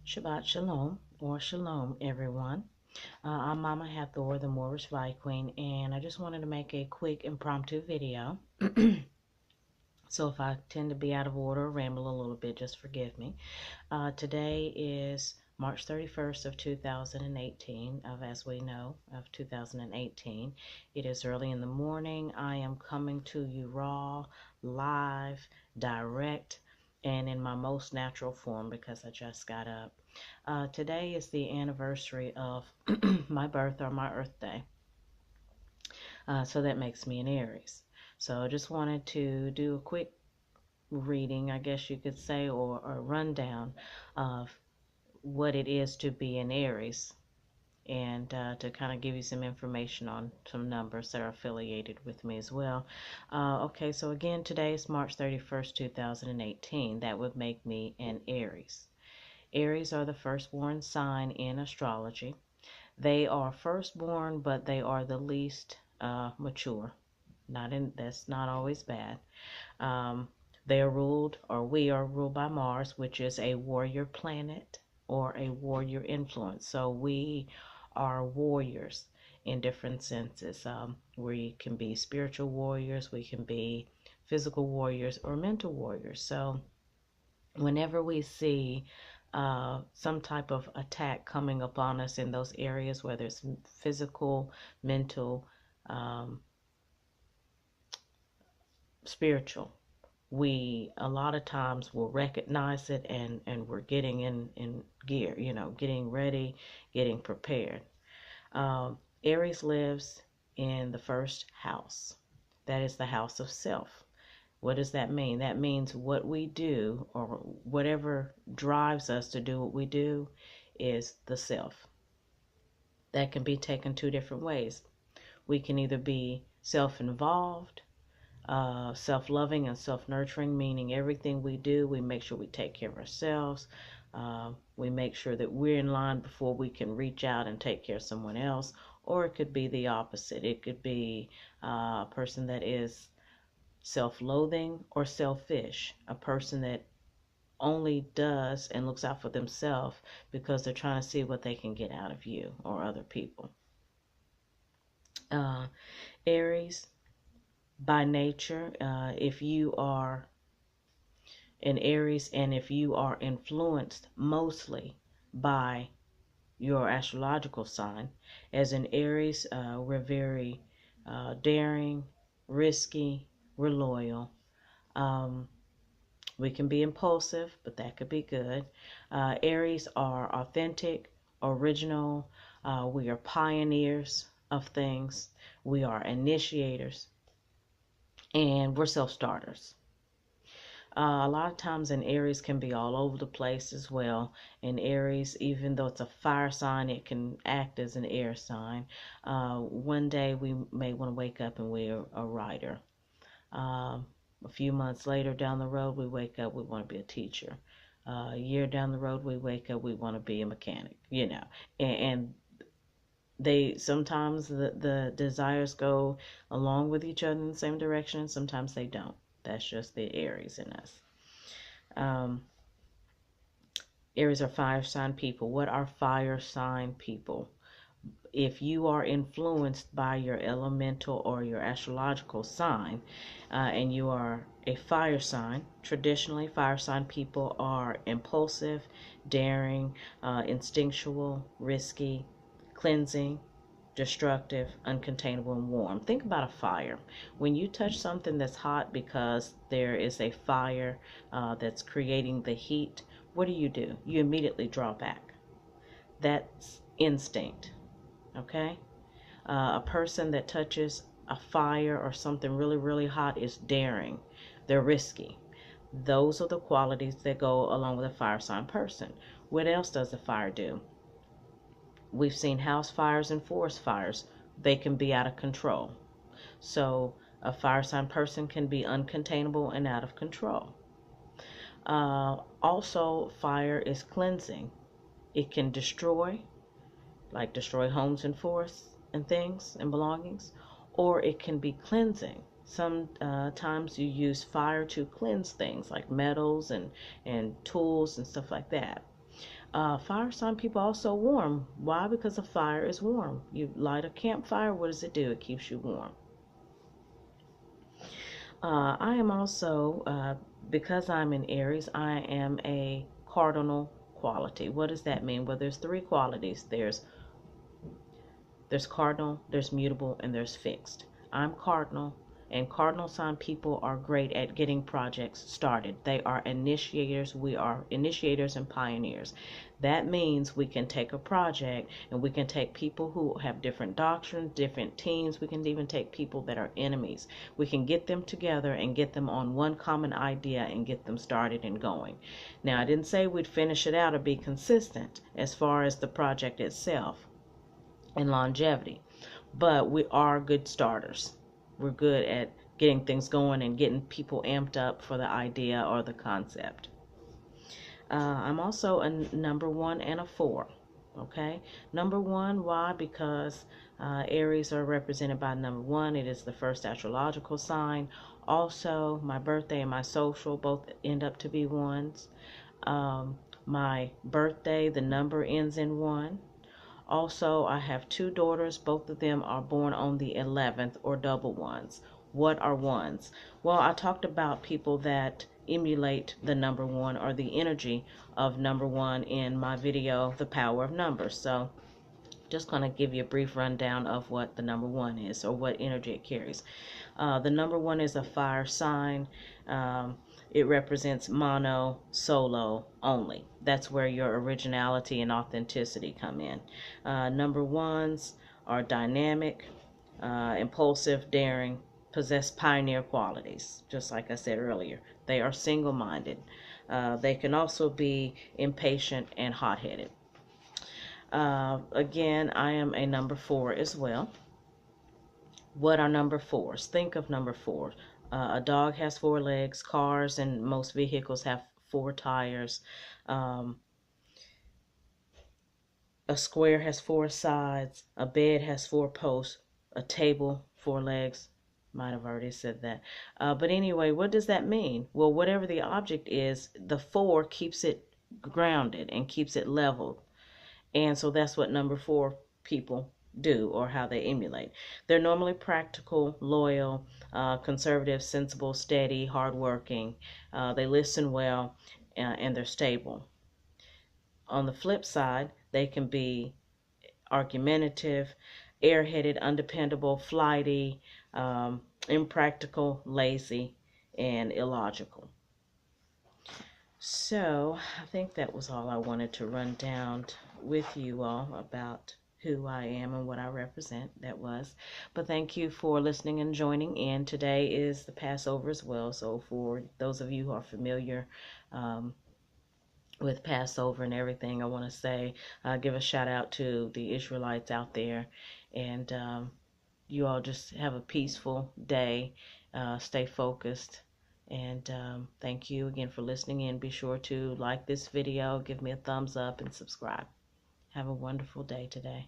Shabbat Shalom, or Shalom, everyone. I'm Mama Hathor, the Moorish Fly Queen, and I just wanted to make a quick impromptu video. So if I tend to be out of order or ramble a little bit, just forgive me. Today is March 31st of 2018, as we know, of 2018. It is early in the morning. I am coming to you raw, live, direct, and in my most natural form because I just got up. Today is the anniversary of my birth, or my Earth Day. So that makes me an Aries. So I just wanted to do a quick reading, I guess you could say, or a rundown of what it is to be an Aries, and to kind of give you some information on some numbers that are affiliated with me as well. Okay, so again, today is March 31st, 2018. That would make me an Aries. Aries are the firstborn sign in astrology. They are firstborn, but they are the least mature. That's not always bad. They are ruled, or we are ruled by Mars, which is a warrior planet or a warrior influence. So we are warriors in different senses. We can be spiritual warriors, we can be physical warriors, or mental warriors. So whenever we see some type of attack coming upon us in those areas, whether it's physical, mental, spiritual, we a lot of times will recognize it, and we're getting in gear, getting ready, getting prepared. Aries lives in the first house. That is the house of self. What does that mean? That means what we do, or whatever drives us to do what we do, is the self. That can be taken two different ways. We can either be self-involved, self-loving and self-nurturing, meaning everything we do, we make sure we take care of ourselves. We make sure that we're in line before we can reach out and take care of someone else. Or it could be the opposite. It could be a person that is self-loathing or selfish, a person that only does and looks out for themselves because they're trying to see what they can get out of you or other people. Aries, by nature, if you are an Aries and if you are influenced mostly by your astrological sign, as an Aries, we're very daring, risky, we're loyal. We can be impulsive, but that could be good. Aries are authentic, original. We are pioneers of things. We are initiators, and we're self-starters. A lot of times an Aries can be all over the place as well. In Aries, even though it's a fire sign, it can act as an air sign. One day we may want to wake up and we're a writer. A few months later down the road, we wake up, we want to be a teacher. A year down the road, we wake up, we want to be a mechanic, and they sometimes the desires go along with each other in the same direction. Sometimes they don't. That's just the Aries in us. Aries are fire sign people. What are fire sign people? If you are influenced by your elemental or your astrological sign, and you are a fire sign, traditionally fire sign people are impulsive, daring, instinctual, risky, cleansing, destructive, uncontainable, and warm. Think about a fire. When you touch something that's hot because there is a fire that's creating the heat, what do? You immediately draw back. That's instinct. Okay? A person that touches a fire or something really, really hot is daring. They're risky. Those are the qualities that go along with a fire sign person. What else does the fire do? We've seen house fires and forest fires. They can be out of control. So a fire sign person can be uncontainable and out of control. Also, fire is cleansing. It can destroy, like destroy homes and forests and things and belongings, or it can be cleansing. Sometimes you use fire to cleanse things like metals and tools and stuff like that. Fire sign people also warm. Why? Because a fire is warm. You light a campfire, what does it do? It keeps you warm. I am also, because I'm in Aries, I am a cardinal quality. What does that mean? Well, there's three qualities. There's cardinal, there's mutable, and there's fixed. I'm cardinal, and cardinal sign people are great at getting projects started. They are initiators. We are initiators and pioneers. That means we can take a project and we can take people who have different doctrines, different teams. We can even take people that are enemies. We can get them together and get them on one common idea and get them started and going. Now, I didn't say we'd finish it out or be consistent as far as the project itself and longevity, but we are good starters. We're good at getting things going and getting people amped up for the idea or the concept. I'm also a number 1 and a 4. Okay, number 1, why? Because Aries are represented by number 1. It is the first astrological sign. Also, my birthday and my social both end up to be ones. My birthday, the number ends in 1. Also, I have 2 daughters. Both of them are born on the 11th, or double ones. What are ones? Well, I talked about people that emulate the number 1 or the energy of number 1 in my video, The Power of Numbers. So just going to give you a brief rundown of what the number 1 is, or what energy it carries. The number 1 is a fire sign. It represents mono, solo, only. That's where your originality and authenticity come in. Number 1s are dynamic, impulsive, daring, possess pioneer qualities, just like I said earlier. They are single-minded. They can also be impatient and hot-headed. Again, I am a number 4 as well. What are number 4s? Think of number 4. A dog has 4 legs. Cars and most vehicles have 4 tires. A square has 4 sides. A bed has 4 posts. A table, 4 legs. Might have already said that. But anyway, what does that mean? Well, whatever the object is, the 4 keeps it grounded and keeps it leveled. And so that's what number 4 people do, or how they emulate. They're normally practical, loyal, conservative, sensible, steady, hardworking. They listen well, and they're stable. On the flip side, they can be argumentative, airheaded, undependable, flighty, impractical, lazy, and illogical. So I think that was all I wanted to run down with you all about who I am and what I represent. That was. But thank you for listening and joining in. Today is the Passover as well. So for those of you who are familiar with Passover and everything, I want to say, give a shout out to the Israelites out there. And you all just have a peaceful day. Stay focused. And thank you again for listening in. Be sure to like this video, give me a thumbs up, and subscribe. Have a wonderful day today.